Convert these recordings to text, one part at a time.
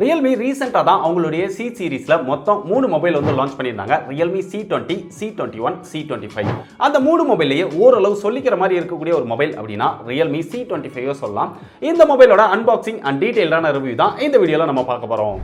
Realme ரீசெண்டா தான் அவங்களுடைய C சீரிஸ்ல மொத்தம் 3 மொபைல் வந்து லான்ச் பண்ணியிருந்தாங்க. Realme C20, C21, C25. அந்த 3 மொபைல்லையே ஓரளவு சொல்லிக்கிற மாதிரி இருக்கக்கூடிய ஒரு மொபைல் அப்படின்னா Realme C25 சொல்லலாம். இந்த மொபைலோட அன்பாக்சிங் அண்ட் டீடைல்டான ரிவ்யூ தான் இந்த வீடியோல நம்ம பார்க்க போறோம்.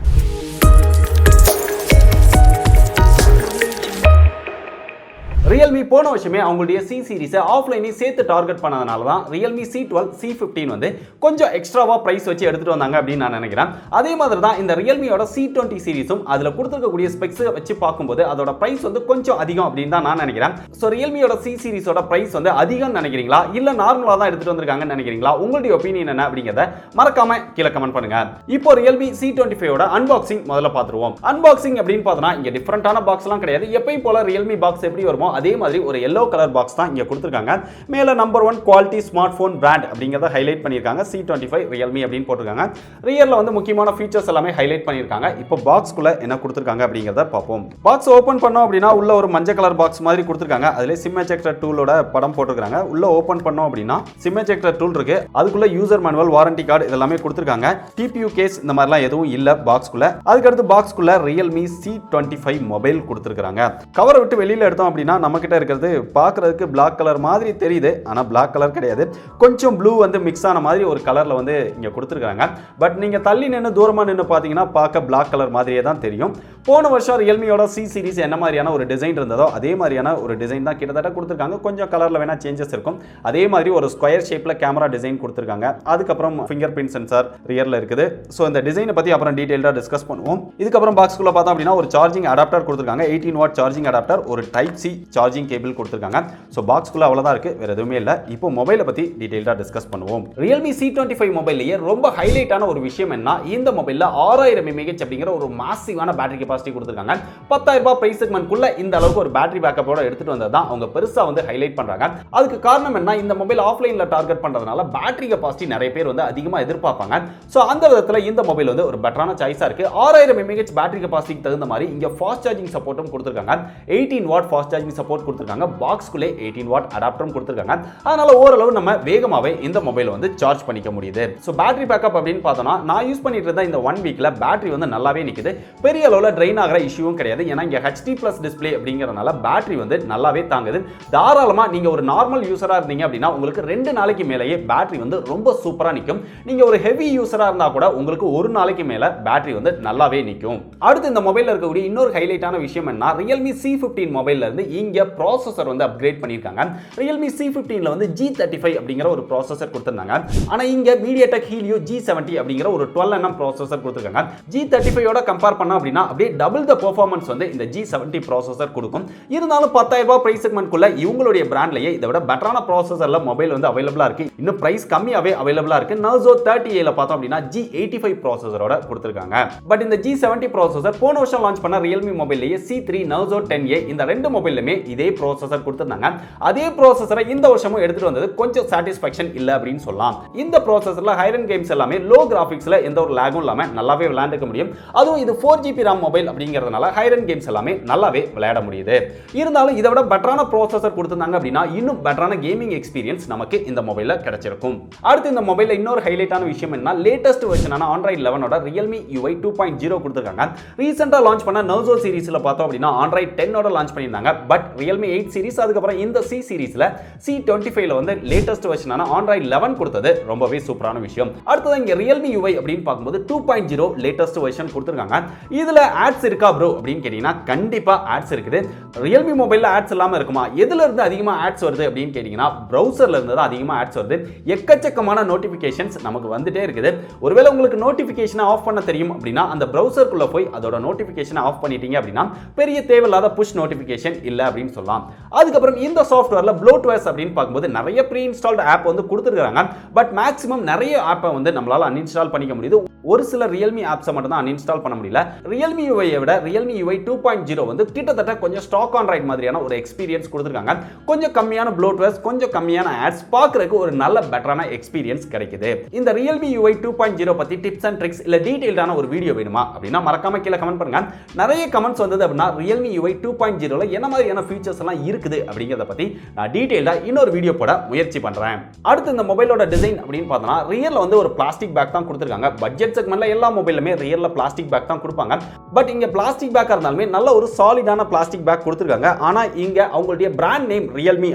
Realme போன வருஷமே அவங்களுடைய C சீரிஸை ஆஃப்லைனே சேர்த்து டார்கெட் பண்ணதுனால தான் Realme C12, C15 வந்து கொஞ்சம் எக்ஸ்ட்ராவா பிரைஸ் வச்சு எடுத்துட்டு வந்தாங்க அப்படின்னு நான் நினைக்கிறேன். அதே மாதிரி தான் இந்த Realmeயோட C20 சீரிஸும் அதுல கொடுத்திருக்கக்கூடிய ஸ்பெக்ஸ் வச்சு பார்க்கும்போது அதோட பிரைஸ் வந்து கொஞ்சம் அதிகம் அப்படின்னு தான் நான் நினைக்கிறேன். ஸோ Realmeயோட C சீரிஸோட பிரைஸ் வந்து அதிகம்னு நினைக்கிறீங்களா இல்ல நார்மலா தான் எடுத்துட்டு வந்திருக்காங்கன்னு நினைக்கிறீங்களா? உங்களுடைய ஒப்பீனியன் என்ன அப்படிங்கறத மறக்காம கீழே கமெண்ட் பண்ணுங்க. இப்போ Realme C25ஓட அன்பாக்சிங் முதல்ல பார்த்துருவோம். அன்பாக்சிங் அப்படின்னு பார்த்தோம்னா இங்க டிஃபரெண்டான பாக்ஸ்லாம் கிடையாது. எப்பயும் போல Realme பாக்ஸ் எப்படி வருமோ அதே மாதிரி ஒரு yellow கலர் பாக்ஸ் தான் இங்க கொடுத்திருக்காங்க. மேல number 1 quality smart phone brand அப்படிங்கறத ஹைலைட் பண்ணிருக்காங்க. C25 Realme அப்படின்னு போட்டுருக்காங்க. ரியர்ல வந்து முக்கியமான ஃபீச்சர்ஸ் எல்லாமே ஹைலைட் பண்ணிருக்காங்க. இப்போ பாக்ஸ்க்குள்ள என்ன கொடுத்திருக்காங்க அப்படிங்கறத பார்ப்போம். பாக்ஸ் ஓபன் பண்ணோம் அப்படினா உள்ள ஒரு மஞ்சள் கலர் பாக்ஸ் மாதிரி கொடுத்திருக்காங்க. அதுல சிம் எஜெக்டர் டூலோட படம் போட்டுருக்காங்க. உள்ள ஓபன் பண்ணோம் அப்படினா சிம் எஜெக்டர் டூல் இருக்கு. அதுக்குள்ள யூசர் மேனுவல், வாரண்டி கார்டு இதெல்லாம் கொடுத்திருக்காங்க. TPU கேஸ் இந்த மாதிரிலாம் எதுவும் இல்ல பாக்ஸ்க்குள்ள. அதுக்கு அடுத்து பாக்ஸ்க்குள்ள Realme C25 மொபைல் கொடுத்திருக்காங்க. கவரை விட்டு வெளியில எடுத்தோம் அப்படினா நமக்கிட்ட இருக்கிறது பார்க்கிறதுக்கு Black கலர் மாதிரி தெரியுது. ஆனா Black கலர் கிடையாது. கொஞ்சம் ப்ளூ வந்து மிக்ஸ் ஆன மாதிரி ஒரு கலர்ல வந்து இங்க கொடுத்திருக்காங்க. பட் நீங்க தள்ளி நின்னு தூரமா நின்னு பாத்தீங்கன்னா பார்க்க Black கலர் மாதிரியே தான் தெரியும். போன வருஷம் Realmeயோட C சீரிஸ் என்ன மாதிரியான ஒரு டிசைன் இருந்ததோ அதே மாதிரியான ஒரு டிசைன் தான் கிட்டத்தட்ட கொடுத்திருக்காங்க. கொஞ்சம் கலர்ல வேணா சேஞ்சஸ் இருக்கும். அதே மாதிரி ஒரு ஸ்கொயர் ஷேப்ல கேமரா டிசைன் கொடுத்திருக்காங்க. அதுக்கப்புறம் Fingerprint சென்சார் ரியர்ல இருக்குது. சோ இந்த டிசைனை பத்தி அப்புறம் டீடைலா டிஸ்கஸ் பண்ணுவோம். இதுக்கப்புறம் பாக்ஸ்க்குள்ள பார்த்தோம் அப்படினா ஒரு சார்ஜிங் அடாப்டர் கொடுத்திருக்காங்க. 18 வாட் சார்ஜிங் அடாப்டர், ஒரு டைப் C சார்ஜிங் கேபிள் கொடுத்திருக்காங்க. சோ பாக்ஸ்க்குள்ள அவ்வளவுதான் இருக்கு, வேற எதுவுமே இல்ல. இப்போ மொபைலை பத்தி டீடைலா டிஸ்கஸ் பண்ணுவோம். Realme C25 மொபைல்லையே ரொம்ப ஹைலைட்டான ஒரு விஷயம் என்ன, இந்த மொபைல்ல 6000 mAh அப்படிங்கிற ஒரு மாசிவான பேட்டரி கெபாசிட்டி கொடுத்திருக்காங்க. 10000 ரூபாய் பிரைஸ் செக்மென்ட்குள்ள இந்த அளவுக்கு ஒரு பேட்டரி பேக்கப்போட எடுத்துட்டு வந்ததா அவங்க பெருசா வந்து ஹைலைட் பண்றாங்க. அதுக்கு காரணம் என்ன, இந்த மொபைல் ஆஃப்லைன்ல டார்கெட் பண்றதுனால பேட்டரி கெபாசிட்டி நிறைய பேர் வந்து அதிகமா எதிர்பார்ப்பாங்க. சோ அந்த விதத்துல இந்த மொபைல் வந்து ஒரு பெட்டரான சாய்ஸா இருக்கு. 6000 mAh பேட்டரி கெபாசிட்டிக்கு தகுந்த மாதிரி இங்க ஃபாஸ்ட் சார்ஜிங் சப்போர்ட்டும் கொடுத்திருக்காங்க. 18 வாட் ஃபாஸ்ட் சார்ஜிங் சப்போர்ட் கொடுத்திருக்காங்க. பாக்ஸ்க்குள்ளே 18 வாட் அடாப்டரும் கொடுத்திருக்காங்க. அதனால ஓரளவு நம்ம வேகமாவே இந்த மொபைல் வந்து சார்ஜ் பண்ணிக்க முடியுது. சோ பேட்டரி பேக்கப் அப்படின்னு பார்த்தோம்னா நான் யூஸ் பண்ணிட்டு இருந்த இந்த 1 வீக்ல பேட்டரி வந்து நல்லாவே நிக்குது. பெரிய அளவுல ட்ரெயின் ஆகிற இஷ்யூவும் கிடையாது. ஏன்னா இங்க HD+ டிஸ்ப்ளே அப்படிங்கறதுனால பேட்டரி வந்து நல்லாவே தாங்குது. தாராளமா நீங்க ஒரு நார்மல் யூசரா இருந்தீங்க அப்படின்னா உங்களுக்கு 2 நாளைக்கு மேலேயே பேட்டரி வந்து ரொம்ப சூப்பரா நிக்கும். நீங்க ஒரு ஹெவி யூசரா இருந்தா கூட உங்களுக்கு ஒரு நாளைக்கு மேல பேட்டரி வந்து நல்லாவே நிக்கும். அடுத்து இந்த மொபைல்ல இருக்கக்கூடிய இன்னொரு ஹைலைட்டான விஷயம் என்ன, Realme C15 மொபைல்ல இருந்து இங்க ப்ராசஸர் வந்து அப்கிரேட் பண்ணிருக்காங்க. Realme C15ல வந்து G35 அப்படிங்கிற ஒரு ப்ராசஸர் கொடுத்திருந்தாங்க. ஆனா இங்க MediaTek Helio G70 அப்படிங்கிற ஒரு 12nm ப்ராசஸர் கொடுத்திருக்காங்க. G35 ஓட கம்பேர் பண்ணா அப்படினா அப்படியே டபுள் தி பெர்ஃபார்மன்ஸ் வந்து இந்த G70 ப்ராசஸர் கொடுக்கும். இருந்தாலும் 10000 ரூபாய் பிரைஸ் செக்மென்ட்குள்ள இவங்களுடைய பிராண்ட்லயே இதை விட பெட்டரான ப்ராசஸர்ல மொபைல் வந்து அவைலபிளா இருக்கு. இன்னும் பிரைஸ் கம்மியாவே அவைலபிளா இருக்கு. Narzo 30A ல பார்த்தோம் அப்படினா G85 ப்ராசஸரோட கொடுத்திருக்காங்க. பட் இந்த G70 ப்ராசஸர் போன வருஷம் லான்ச் பண்ண Realme மொபைல்லையே C3 Narzo 10A இந்த ரெண்டு மொபைல்லுமே இதே ப்ராசஸர் கொடுத்திருந்தாங்க. அதே ப்ராசஸரை இந்த வருஷமும் எடுத்துட்டு வந்தது கொஞ்சம் சாட்டிஸ்ஃபேக்ஷன் இல்ல அப்படின்னு சொல்லலாம். இந்த ப்ராசஸர்ல ஹையர் எண்ட் கேம்ஸ் எல்லாமே லோ கிராபிக்ஸ்ல எந்த ஒரு லாகும் இல்லாம நல்லாவே விளையாண்டுக்க முடியும். அதுவும் இது 4GB RAM மொபைல் அப்படிங்கிறதுனால ஹையர் எண்ட் கேம்ஸ் எல்லாமே நல்லாவே விளையாட முடியுது. இருந்தாலும் இதை விட பெட்டரான ப்ராசஸர் கொடுத்திருந்தாங்க அப்படின்னா இன்னும் பெட்டரான கேமிங் எக்ஸ்பீரியன்ஸ் நமக்கு இந்த மொபைல்ல கிடைச்சிருக்கும். அடுத்து இந்த மொபைல்ல இன்னொரு ஹைலைட்டான விஷயம் என்ன, லேட்டஸ்ட் வெர்ஷனான Android 11ஓட Realme UI 2.0 கொடுத்திருக்காங்க. ரீசெண்டா லான்ச் பண்ண Narzo சீரிஸ்ல பார்த்தோம் அப்படின்னா Android 10ஓட லான்ச் பண்ணிருந்தாங்க. பட் Realme 8 சீரிஸ் அதுக்கப்புறம் இந்த C சீரிஸ்ல C25ல வந்து லேட்டஸ்ட் வெர்ஷனான Android 11 கொடுத்தது ரொம்பவே சூப்பரான விஷயம். அடுத்து இங்க Realme UI அப்படின்னு பாக்கும்போது 2.0 லேட்டஸ்ட் வெர்ஷன் கொடுத்திருக்காங்க. இதுல ஆட்ஸ் இருக்கா bro அப்படின்னு கேட்டீங்கன்னா கண்டிப்பா ஆட்ஸ் இருக்குது. Realme மொபைல்ல ஆட்ஸ் இல்லாம இருக்குமா? எதுல இருந்து அதிகமா ஆட்ஸ் வருது அப்படின்னு கேட்டீங்கன்னா பிரவுசர்ல இருந்து தான் அதிகமா ஆட்ஸ் வருது. எக்கச்சக்கமான நோட்டிபிகேஷன்ஸ் நமக்கு வந்துட்டே இருக்குது. ஒருவேளை உங்களுக்கு நோட்டிபிகேஷனை ஆஃப் பண்ண தெரியும் அப்படின்னா அந்த பிரவுசருக்குள்ள போய் அதோட நோட்டிபிகேஷனை ஆஃப் பண்ணிட்டீங்க அப்படின்னா பெரிய தேவையில்லாத புஷ் நோட்டிபிகேஷன் இல்ல அப்படின்னு சொல்லலாம். அதுக்கப்புறம் இந்த சாஃப்ட்வேர்ல ப்ளோட்வேர்ஸ் அப்படின்னு பார்க்கும்போது நிறைய ப்ரீ இன்ஸ்டால்டு ஆப் வந்து கொடுத்துருக்காங்க. பட் மேக்ஸிமம் நிறைய ஆப்பை வந்து நம்மளால அன்இன்ஸ்டால் பண்ணிக்க முடியுது. ஒரு சில Realme ஆப்ஸை மட்டும் தான் அன்இன்ஸ்டால் பண்ண முடியல. Realme UI விட Realme UI 2.0 வந்து கிட்டத்தட்ட கொஞ்சம் ஸ்டாக் ஆன் ரைட் மாதிரியான ஒரு எக்ஸ்பீரியன்ஸ் கொடுத்திருக்காங்க. கொஞ்சம் கம்மியான ப்ளோட்வேர்ஸ், கொஞ்சம் கம்மியான ஆட்ஸ், பார்க்கறதுக்கு ஒரு நல்ல பெட்டரான எக்ஸ்பீரியன்ஸ் கிடைக்குது. இந்த Realme UI 2.0 பத்தி டிப்ஸ் அண்ட் ட்ரிக்ஸ் இல்ல டீடைல்டான ஒரு வீடியோ வேணுமா அப்படினா மறக்காம கீழ கமெண்ட் பண்ணுங்க. நிறைய கமெண்ட்ஸ் வந்தது அப்படினா Realme UI 2.0ல என்ன மாதிரியான ஃபீச்சர்ஸ் எல்லாம் இருக்குது அப்படிங்கறத பத்தி நான் டீடைலா இன்னொரு வீடியோ போட முயற்சி பண்றேன். அடுத்து இந்த மொபைலோட டிசைன் அப்படினு பார்த்தா ரியல்ல வந்து ஒரு பிளாஸ்டிக் பேக் தான் கொடுத்திருக்காங்க. பட்ஜெட் செக்மென்ட்ல எல்லா மொபைலுமே ரியல்ல பிளாஸ்டிக் பேக் தான் கொடுப்பாங்க. பட் இங்க பிளாஸ்டிக் பேக்கா இருந்தாலுமே நல்ல ஒரு சாலிடான பிளாஸ்டிக் பேக் கொடுத்திருக்காங்க. ஆனா இங்க அவங்களுடைய பிராண்ட் நேம் Realme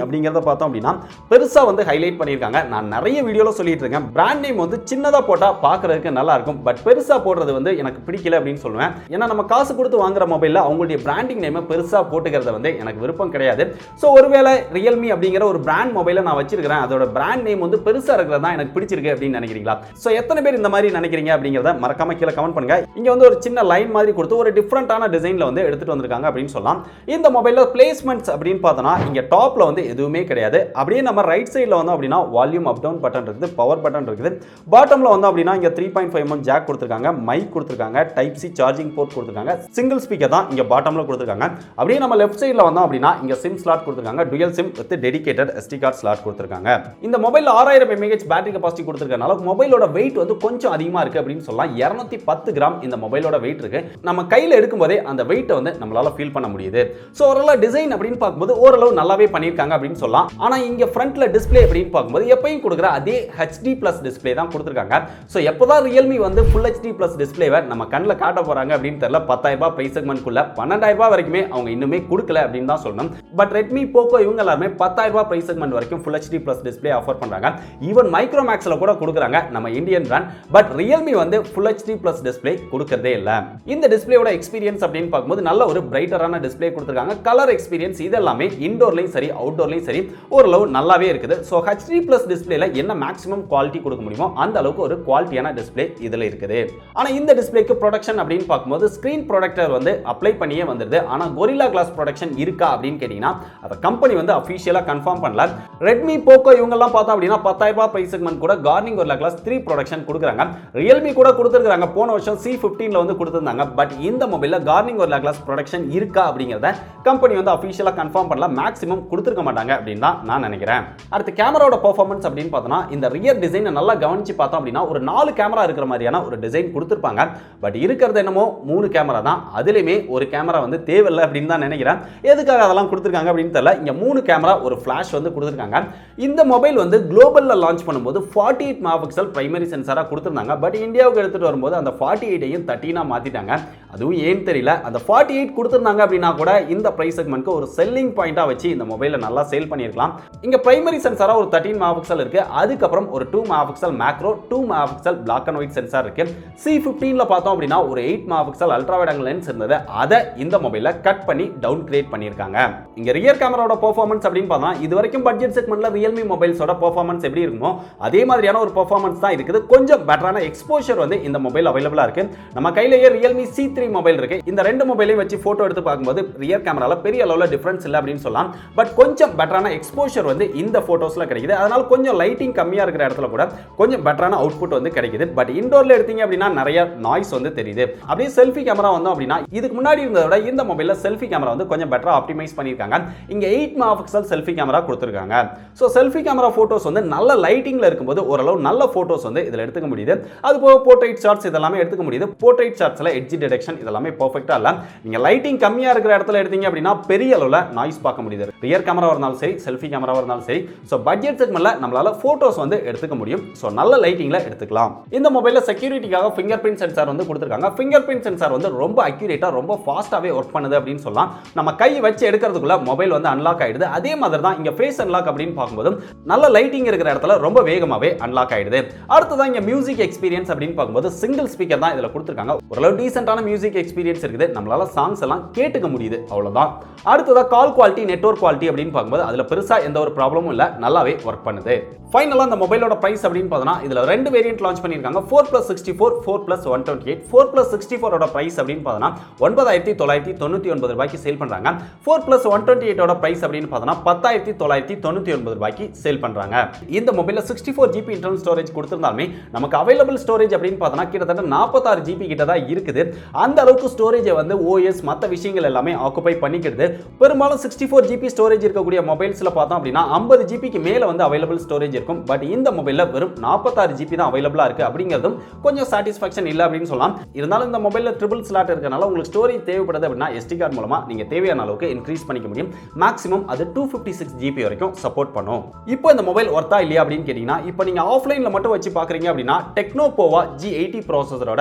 அப்படிங்கறத பார்த்தோம் அப்படினா பெருசா வந்து ஹைலைட் பண்ணிருக்காங்க. நான் நிறைய வீடியோல சொல்லிட்டு இருக்கேன், பிராண்ட் நேம் வந்து சின்னதா போட்டா பார்க்கிறதுக்கு நல்லா இருக்கும், பட் பெருசா போடுறது வந்து எனக்கு பிடிக்கல அப்படின்னு சொல்லுவேன். ஏன்னா நம்ம காசு கொடுத்து வாங்குற மொபைல்ல அவங்களுடைய பிராண்டிங் நேம் பெருசா போட்டுக்கிறது வந்து எனக்கு விருப்பம் கிடையாது. சோ ஒருவேளை Realme அப்படிங்கிற ஒரு பிராண்ட் மொபைலை நான் வச்சிருக்கிறேன், அதோட பிராண்ட் நேம் வந்து பெருசா இருக்கிறது தான் எனக்கு பிடிச்சிருக்கு அப்படின்னு நினைக்கிறீங்களா? சோ எத்தனை பேர் இந்த மாதிரி நினைக்கிறீங்க அப்படிங்கறத மறக்காம கீழ கமெண்ட் பண்ணுங்க. இங்க வந்து ஒரு சின்ன லைன் மாதிரி கொடுத்து ஒரு டிஃபரண்டான டிசைன்ல வந்து எடுத்துட்டு வந்திருக்காங்க அப்படின்னு சொல்லலாம். இந்த மொபைல்ல பிளேஸ்மெண்ட்ஸ் அப்படின்னு பார்த்தா இங்க டாப்ல வந்து எதுவுமே கிடையாது. அப்படியே நம்ம ரைட் சைடுல வந்து அப்படினா வால்யூம் அப் டவுன் பட்டன் இருக்குது, பவர் பட்டன் இருக்குது. பாட்டம்ல வந்து அப்படினா இங்க 3.5 mm ஜாக் கொடுத்திருக்காங்க, மைக் கொடுத்திருக்காங்க, டைப் சி சார்ஜிங் போர்ட் கொடுத்திருக்காங்க, சிங்கிள் ஸ்பீக்கர் தான் இங்க பாட்டம்ல கொடுத்திருக்காங்க. அப்படியே நம்ம லெஃப்ட் சைடுல வந்தோம் அப்படினா இங்க சிம் ஸ்லாட் கொடுத்திருக்காங்க, dual sim with dedicated SD card slot கொடுத்திருக்காங்க. இந்த மொபைல்ல 6000 mAh பேட்டரி கெபாசிட்டி கொடுத்திருக்கனால மொபைலோட weight வந்து கொஞ்சம் அதிகமா இருக்கு அப்படின்னு சொல்லலாம். 210 கிராம் இந்த மொபைலோட weight இருக்கு. நம்ம கையில எடுக்கும்போதே அந்த weight வந்து நம்மளால ஃபீல் பண்ண முடியுது. சோ ஓரளவு டிசைன் அப்படின்னு பார்க்கும்போது ஓரளவு நல்லாவே பண்ணிருக்காங்க அப்படின்னு சொல்லலாம். ஆனா இங்க ஃப்ரண்ட்ல டிஸ்ப்ளே அப்படின்னு பார்க்கும்போது எப்பவும் கொடுக்குற அதே HD+ டிஸ்ப்ளே தான் கொடுத்திருக்காங்க. சோ எப்போதான் Realme வந்து Full HD+ டிஸ்ப்ளேவை நம்ம கண்ணுல காட்ட போறாங்க அப்படின்னு தெரியல. 10,000 ரூபாய் பிரைஸ் செக்மென்ட்குள்ள 12,000 ரூபாய் வரைக்குமே அவங்க இன்னுமே கொடுக்கல அப்படின்னு தான் சொல்லணும். பட் Redmi, Poco இவங்க எல்லாரும் 10,000 ரூபாய் பிரைஸ் செக்மென்ட் வரைக்கும் Full HD+ டிஸ்ப்ளே ஆஃபர் பண்றாங்க. ஈவன் மைக்ரோமேக்ஸ்ல கூட கொடுக்குறாங்க நம்ம இந்தியன் பிராண்ட். பட் Realme வந்து Full HD+ டிஸ்ப்ளே கொடுக்கறதே இல்ல. இந்த டிஸ்ப்ளேயோட எக்ஸ்பீரியன்ஸ் அப்படின்னு பார்க்கும்போது நல்ல ஒரு பிரைட்டரான டிஸ்ப்ளே கொடுத்திருக்காங்க. கலர் எக்ஸ்பீரியன்ஸ் இதெல்லாமே இன்டோர்லயும் சரி அவுட்டோர்லயும் சரி ஓரளவு நல்லாவே இருக்குது. சோ HD+ டிஸ்ப்ளேல என்ன மேக்ஸிமம் குவாலிட்டி கொடுக்க முடியுமோ அந்த அளவுக்கு ஒரு குவாலிட்டியான டிஸ்ப்ளே இதுல இருக்குது. ஆனா இந்த டிஸ்ப்ளேக்கு ப்ரொடக்ஷன் அப்படின்னு பார்க்கும்போது ஸ்கிரீன் ப்ரொடெக்டர் வந்து அப்ளை பண்ணியே வந்துருது. ஆனா Gorilla Glass ப்ரொடக்ஷன் இருக்கா அப்படின்னு கேட்டீங்கன்னா அத கம்பெனி வந்து அபிஷியலா கன்ஃபார்ம் பண்ணல. Redmi, Poco இவங்க எல்லாம் பார்த்தா அப்படினா 10,000 ரூபாய் பிரைஸ் செக்மென்ட் கூட Garmin Gorilla Glass 3 ப்ரொடக்ஷன் கொடுக்குறாங்க. Realme கூட கொடுத்திருக்காங்க, போன வருஷம் C15ல வந்து கொடுத்திருந்தாங்க. பட் இந்த மொபைல்ல Garmin Gorilla Glass ப்ரொடக்ஷன் இருக்கா அப்படிங்கறத கம்பெனி வந்து அபிஷியலா கன்ஃபார்ம் பண்ணல. மேக்ஸிமம் கொடுத்திருக்க மாட்டாங்க அப்படின்னு தான் நான் நினைக்கிறேன். அடுத்து கேமராவோட பெர்ஃபார்மன்ஸ் அப்படின்னு பார்த்தா இந்த ரியர் டிசைனை நல்லா கவனிச்சு பார்த்தோம் அப்படினா ஒரு 4 கேமரா இருக்கிற மாதிரியான ஒரு டிசைன் கொடுத்திருப்பாங்க. பட் இருக்கிறது என்னமோ 3 கேமரா தான். அதிலுமே ஒரு கேமரா வந்து தேவையில்லை அப்படின்னு தான் நினைக்கிறேன். எதுக்காக அதெல்லாம் கொடுத்திருக்காங்க அப்படின்னு தெரியல. இங்க 3 கேமரா, ஒரு ஃபிளாஷ் வந்து கொடுத்திருக்காங்க. இந்த மொபைல் வந்து குளோபல்ல லான்ச் பண்ணும்போது 48 மெகாபிக்சல் பிரைமரி சென்சாரா கொடுத்திருந்தாங்க. பட் இந்தியாவுக்கு எடுத்துட்டு வரும்போது அந்த 48ஐயும் 13ஆ மாத்திட்டாங்க. அதுவும் ஏன் தெரியல. அந்த 48 கொடுத்திருந்தாங்க அப்படினா கூட இந்த பிரைஸ் செக்மென்ட்க்கு ஒரு செல்லிங் பாயிண்டா வச்சு இந்த மொபைலை நல்லா சேல் பண்ணிருக்கலாம். இங்க பிரைமரி சென்சாரா ஒரு 13 மெகாபிக்சல் இருக்கு. அதுக்கு அப்புறம் ஒரு 2 megapixel macro, 2 megapixel black and white sensor இருக்கு. C15ல பார்த்தோம் அப்படினா ஒரு 8 megapixel ultra wide angle lens இருந்தது. அத இந்த மொபைல்ல கட் பண்ணி டவுன் கிரேட் பண்ணிருக்காங்க. இங்க ரியர் கேமராவோட பெர்ஃபார்மன்ஸ் அப்படின்னு பார்த்தா இதுவரைக்கும் பட்ஜெட் செக்மென்ட்ல Realme மொபைல்ஸோட பெர்ஃபார்மன்ஸ் எப்படி இருக்குமோ அதே மாதிரியான ஒரு பெர்ஃபார்மன்ஸ் தான் இருக்குது. கொஞ்சம் பெட்டரான எக்ஸ்போஷர் வந்து இந்த மொபைல் அவைலபிளா இருக்கு. நம்ம கையிலேயே Realme C3 மொபைல் இருக்கு. இந்த ரெண்டு மொபைலையும் வச்சு போட்டோ எடுத்து பார்க்கும்போது ரியர் கேமரால பெரிய அளவுல டிஃபரன்ஸ் இல்ல அப்படின்னு சொல்லலாம். பட் கொஞ்சம் பெட்டரான எக்ஸ்போஷர் வந்து இந்த போட்டோஸ்ல கிடைக்குது. அதனால கொஞ்சம் லைட்டிங் கம்மியா இருக்கிற இடத்துல கூட கொஞ்சம் பெட்டரான அவுட்புட் வந்து கிடைக்குது. பட் இன்டோர்ல எடுத்தீங்க அப்படினா நிறைய நாய்ஸ் வந்து தெரியுது. அப்படியே செல்ஃபி கேமரா வந்தோம் அப்படினா இதுக்கு முன்னாடி இருந்ததை விட இந்த மொபைல்ல செல்ஃபி கேமரா வந்து கொஞ்சம் பெட்டரா ஆப்டிமைஸ் பண்ணிருக்காங்க. இங்க 8 மெகாபிக்சல் செல்ஃபி கேமரா கொடுத்திருக்காங்க. சோ செல்ஃபி கேமரா போட்டோஸ் வந்து நல்ல லைட்டிங்ல இருக்கும்போது ஓரளவு நல்ல போட்டோஸ் வந்து இதுல எடுத்துக்க முடியுது. அது போக போர்ட்ரைட் ஷாட்ஸ் இதெல்லாம் எடுத்துக்க முடியுது. போர்ட்ரைட் ஷாட்ஸ்ல எட்ஜ் டிடெக்ஷன் இதெல்லாம் பெர்ஃபெக்ட்டா இல்ல. நீங்க லைட்டிங் கம்மியா இருக்கிற இடத்துல எடுத்தீங்க அப்படினா பெரிய அளவுல நாய்ஸ் பார்க்க முடியுது. ரியர் கேமராவா இருந்தாலும் சரி, செல்ஃபி கேமராவா இருந்தாலும் சரி. சோ பட்ஜெட் செக்மென்ட்ல நம்மளால போட்டோஸ் வந்து எடுத்துக்க முடியும். சோ நல்ல லைட்டிங்ல எடுத்துக்கலாம். இந்த மொபைல்ல செக்யூரிட்டிக்காக fingerprint சென்சார் வந்து கொடுத்திருக்காங்க. fingerprint சென்சார் வந்து ரொம்ப அக்யூரேட்டா ரொம்ப ஃபாஸ்டாவே வர்க் பண்ணுது அப்படின்னு சொல்லலாம். நம்ம கை வச்சு எடுக்கிறதுக்குள்ள மொபைல் வந்து அன்லாக் ஆயிடுது. அதே மாதிரி தான் இங்க ஃபேஸ் அன்லாக் அப்படின்னு பார்க்கும்போது நல்ல லைட்டிங் இருக்கிற இடத்துல ரொம்ப வேகமாவே அன்லாக் ஆயிடுது. அடுத்ததான் இங்க மியூசிக் எக்ஸ்பீரியன்ஸ் அப்படின்னு பார்க்கும்போது சிங்கிள் ஸ்பீக்கர் தான் இதுல கொடுத்திருக்காங்க. ஓரளவு டீசென்ட்டான மியூசிக் எக்ஸ்பீரியன்ஸ் இருக்குது. நம்மளால சாங்ஸ் எல்லாம் கேட்டுக்க முடியுது. அவ்வளவுதான். அடுத்ததா கால் குவாலிட்டி, நெட்வொர்க் குவாலிட்டி அப்படின்னு பார்க்கும்போது அதுல பெருசா எந்த ஒரு ப்ராப்ளமும் இல்ல, நல்லாவே வர்க் பண்ணுது. ஃபைனலா இந்த மொபைலோட பிரைஸ் அப்படின்னு பார்த்தா இதுல ரெண்டு வேரியன்ட் லான்ச் பண்ணிருக்காங்க. 4+64, 4+128. 4+64 ஓட பிரைஸ் அப்படின்னு பார்த்தா 9,999 ரூபாய்க்கு சேல் பண்றாங்க. 4+128 ஓட பிரைஸ் அப்படின்னு பார்த்தா 10,999 ரூபாய்க்கு சேல் பண்றாங்க. இந்த மொபைல்ல 64 GB இன்டர்னல் ஸ்டோரேஜ் கொடுத்திருந்தாலுமே நமக்கு அவைலபிள் ஸ்டோரேஜ் அப்படின்னு பார்த்தா கிட்டத்தட்ட 46 GB கிட்ட தான் இருக்குது. அந்த அளவுக்கு ஸ்டோரேஜை வந்து ஓஎஸ் மற்ற விஷயங்கள் எல்லாமே ஆக்குபை பண்ணிக்கிறது. பெரும்பாலும் 64 GB ஸ்டோரேஜ் இருக்கக்கூடிய மொபைல்ஸ்ல பார்த்தோம் அப்படின்னா 50 GBக்கு மேல வந்து அவைலபிள் ஸ்டோரேஜ் இருக்கும். பட் இந்த மொபைல்ல வெறும் 46 GB தான் அவைலபிளா இருக்கு அப்படிங்கிறதும் கொஞ்சம் சாட்டிஸ்ஃபேக்ஷன் இல்லை அப்படின்னு சொல்லலாம். இருந்தாலும் இந்த மொபைல்ல ட்ரிபிள் ஸ்லாட் இருக்கனால உங்களுக்கு ஸ்டோரேஜ் தேவைப்படுது அப்படின்னா SD கார்டு மூலமா நீங்க தேவையான அளவுக்கு இன்க்ரீஸ் பண்ணிக்க முடியும். மேக்ஸிமம் அது 256 GB வரைக்கும் சப்போர்ட் பண்ணும். இப்போ இந்த மொபைல் ஒர்த்தா இல்லையா அப்படின்னு கேட்டீங்கன்னா, இப்போ நீங்க ஆஃப்லைன்ல மட்டும் வச்சு பாக்குறீங்க அப்படின்னா டெக்னோ போவா G80 ப்ராசஸரோட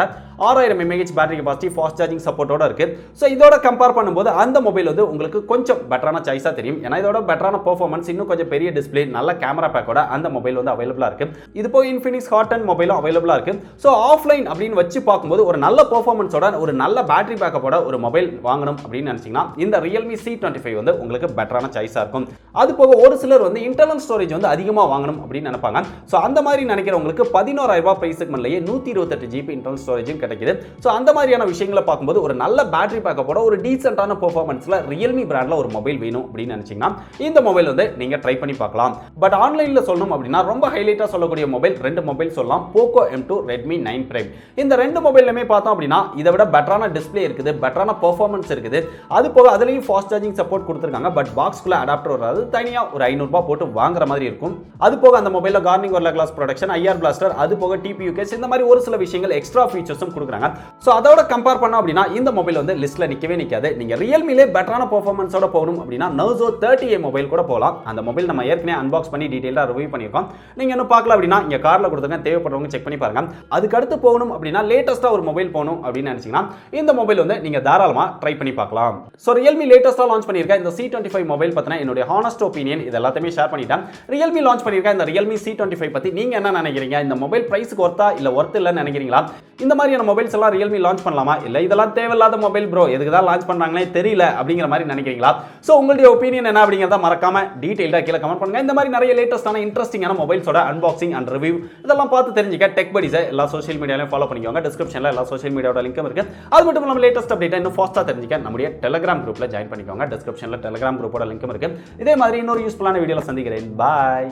6000 mAh battery capacity fast charging சப்போர்ட்டோட இருக்கு. ஸோ இதோட கம்பேர் பண்ணும்போது அந்த மொபைல் வந்து உங்களுக்கு கொஞ்சம் பெட்டரான சாய்ஸா தெரியும். ஏன்னா இதோட பெட்டரான பெர்ஃபார்மன்ஸ், இன்னும் கொஞ்சம் பெரிய டிஸ்பிளே, நல்ல கேமரா பேக்கோட அந்த மொபைல் வந்து அவைலபிளா இருக்கு. இது போக இன்ஃபினிக்ஸ் ஹாட் 10 மொபைலும் அவைலபிளா இருக்கு. ஸோ ஆஃப்லைன் அப்படின்னு வச்சு பார்க்கும்போது ஒரு நல்ல பெர்ஃபார்மன்ஸோட ஒரு நல்ல பேட்டரி பேக்கப்போட ஒரு மொபைல் வாங்கணும் அப்படின்னு நினைச்சீங்கன்னா இந்த Realme C25 வந்து உங்களுக்கு பெட்டரான சாய்ஸா இருக்கும். அது போக ஒரு சிலர் வந்து இன்டர்னல் ஸ்டோரேஜ் வந்து அதிகமா வாங்கணும் அப்படின்னு நினைப்பாங்க. ஸோ அந்த மாதிரி நினைக்கிறவங்களுக்கு 11,000 ரூபாய் பிரைஸ் செக்மெண்ட்லயே 128 GB இன்டர்னல் ஸ்டோரேஜும் கிடைக்குது. ஸோ அந்த மாதிரியான விஷயங்களை பார்க்கும்போது ஒரு நல்ல பேட்டரி பேக்கப்போட ஒரு டீசென்டான பெர்ஃபார்மன்ஸ்ல Realme பிராண்ட்ல ஒரு மொபைல் வேணும் அப்படின்னு நினைச்சீங்கன்னா இந்த மொபைல் வந்து நீங்க ட்ரை பண்ணி பார்க்கலாம். பட் ஆன்லைன்ல சொல்லணும் அப்படின்னா ரொம்ப ஹைலைட்டா சொல்லக்கூடிய மொபைல் ரெண்டு மொபைல் சொல்லலாம். Poco M2, Redmi 9 Prime. இந்த ரெண்டு மொபைலுமே பார்த்தோம் அப்படின்னா இதை விட பெட்டரான டிஸ்பிளே இருக்குது, பெட்டரான பெர்ஃபார்மன்ஸ் இருக்குது. அது போக அதுலயும் ஃபாஸ்ட் சார்ஜிங் சப்போர்ட் கொடுத்திருக்காங்க. பட் பாக்ஸ்க்குள்ள அடாப்டர் வராது, தனியா ஒரு 500 ரூபாய் போட்டு வாங்குற மாதிரி இருக்கும். அது போக அந்த மொபைல்ல கார்னிங் வரல கிளாஸ் ப்ரொடெக்ஷன், IR பிளாஸ்டர், அது போக TPU கேஸ், இந்த மாதிரி ஒரு சில விஷயங்கள் எக்ஸ்ட்ரா ஃபீச்சர்ஸும் கொடுக்குறாங்க. ஸோ அதோட கம்பேர் பண்ணோம் அப்படின்னா இந்த மொபைல் வந்து லிஸ்ட்ல நிக்கவே நிக்காது. நீங்க ரியல்மிலே பெட்டரான பெர்ஃபார்மன்ஸோட போகணும் அப்படின்னா Narzo 30A மொபைல் கூட போகலாம். அந்த மொபைல் நம்ம ஏற்கனவே அன்பாக்ஸ் பண்ணி டீடைலா ரிவ்யூ பண்ணியிருக்கோம். நீங்க இன்னும் பார்க்கல அப்படின்னா இங்க கார்ல கொடுத்துருங்க, தேவைப்படுறவங்க செக் பண்ணி பாருங்க. அதுக்கு அடுத்து போகணும் அப்படின்னா லேட்டஸ்டா ஒரு மொபைல் போகணும் அப்படின்னு நினைச்சீங்கன்னா இந்த மொபைல் வந்து நீங்க தாராளமா ட்ரை பண்ணி பார்க்கலாம். ஸோ Realme லேட்டஸ்டா லான்ச் பண்ணியிருக்க இந்த C25 மொபைல் பத்தின என்னுடைய ஹானஸ்ட் ஒப்பீனியன் இது எல்லாத்தையுமே ஷேர் பண்ணிட்டேன். Realme லான்ச் பண்ணியிருக்க இந்த Realme C25 பத்தி நீங்க என்ன நினைக்கிறீங்க? இந்த மொபைல் பிரைஸ்க்கு ஒர்த்தா இல்ல ஒர்த் இல்லன்னு நினைக்கிறீங்களா? இந்த மாதிரியான மொபைல்ஸ் எல்லாம் Realme லான்ச் பண்ணலாமா, இல்ல இதெல்லாம் தேவையில்லாத மொபைல் ப்ரோ, எதுக்கு தான் லான்ச் பண்றாங்களே தெரியல அப்படிங்கிற மாதிரி நினைக்கிறீங்களா? ஸோ உங்களுடைய ஒப்பீனியன் என்ன அப்படிங்கிறத மறக்காம டீடைலா கீழே கமெண்ட் பண்ணுங்க. இந்த மாதிரி நிறைய லேட்டஸ்டான இன்ட்ரெஸ்டிங்கான மொபைல்ஸோட அன்பாக்சிங் அண்ட் ரிவ்யூ இதெல்லாம் பார்த்து தெரிஞ்சுக்க டெக் படீஸை எல்லா சோஷியல் மீடியாலையும் ஃபாலோ பண்ணிக்கோங்க. டிஸ்கிரிப்ஷன்ல எல்லா சோஷியல் மீடியாவோட லிங்கும் இருக்கு. அது மட்டும் இல்லாமல் லேட்டஸ்ட் அப்டேட் இன்னும் ஃபாஸ்டா தெரிஞ்சுக்க நம்முடைய டெலிகிராம் குரூப்ல ஜாயின் பண்ணிக்கோங்க. டிஸ்கிரிப்ஷன்ல டெலிகிராம் குரூப்போட லிங்கும் இருக்கு. இதே மாதிரி இன்னொரு யூஸ்ஃபுல்லான வீடியோல சந்திக்கிறேன். பாய்.